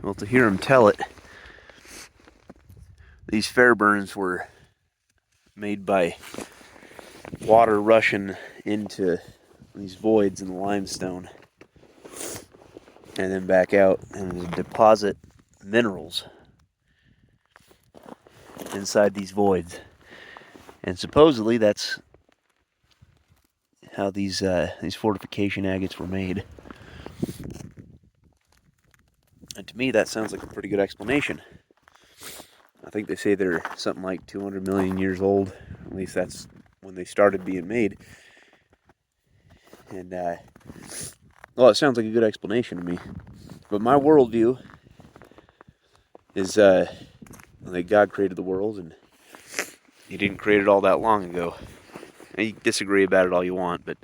Well, to hear him tell it, these Fairburns were made by water rushing into these voids in the limestone and then back out and deposit minerals inside these voids. And supposedly that's how these fortification agates were made. And to me, that sounds like a pretty good explanation. I think they say they're something like 200 million years old. At least that's when they started being made. And, well, it sounds like a good explanation to me. But my worldview is that God created the world, and He didn't create it all that long ago. And you can disagree about it all you want, but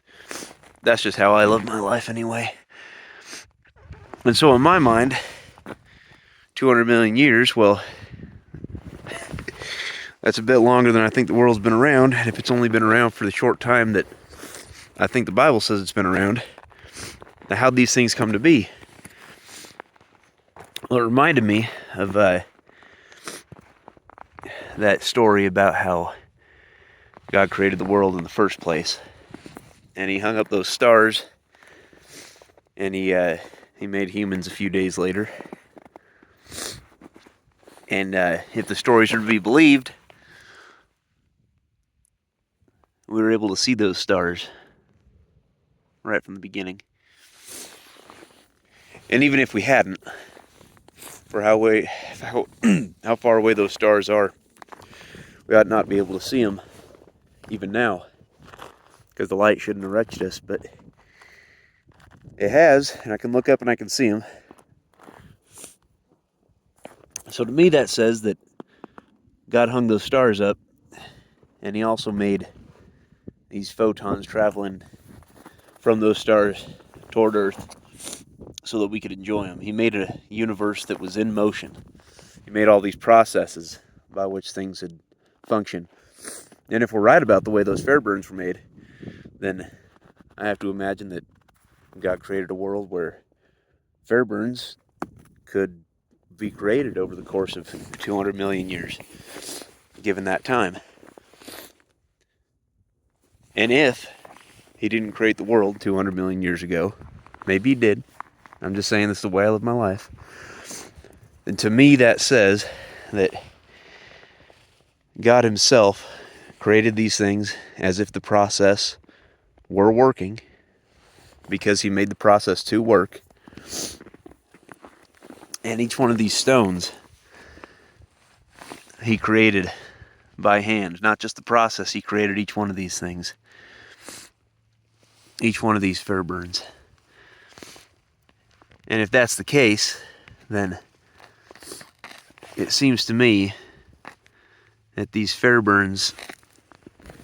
that's just how I live my life anyway. And so in my mind, 200 million years, well, that's a bit longer than I think the world's been around. And if it's only been around for the short time that I think the Bible says it's been around, now how'd these things come to be? Well, it reminded me of that story about how God created the world in the first place. And He hung up those stars, and He made humans a few days later. And if the stories are to be believed, we were able to see those stars right from the beginning. And even if we hadn't, for how far away those stars are, we ought not be able to see them even now, because the light shouldn't have reached us, but it has, and I can look up and I can see them. So to me that says that God hung those stars up, and He also made these photons traveling from those stars toward Earth so that we could enjoy them. He made a universe that was in motion. He made all these processes by which things would function. And if we're right about the way those Fairburns were made, then I have to imagine that God created a world where Fairburns could be created over the course of 200 million years, given that time. And if He didn't create the world 200 million years ago, maybe He did, I'm just saying this is the way I live my life, then to me that says that God Himself created these things as if the process were working, because He made the process to work. And each one of these stones He created by hand, not just the process. He created each one of these things, each one of these Fairburns. And if that's the case, then it seems to me that these Fairburns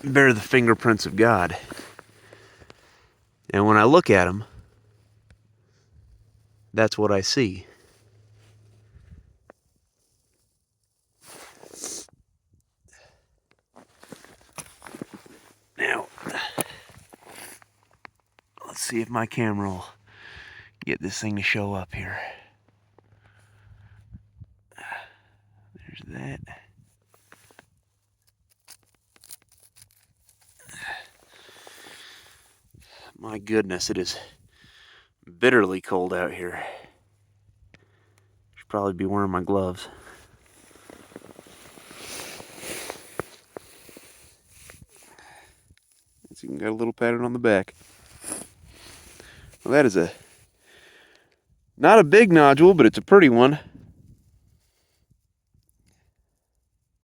bear the fingerprints of God. And when I look at them, that's what I see. Now, let's see if my camera will get this thing to show up here. There's that. My goodness, it is bitterly cold out here. Should probably be wearing my gloves. So you can get a little pattern on the back. Well, that is not a big nodule, but it's a pretty one.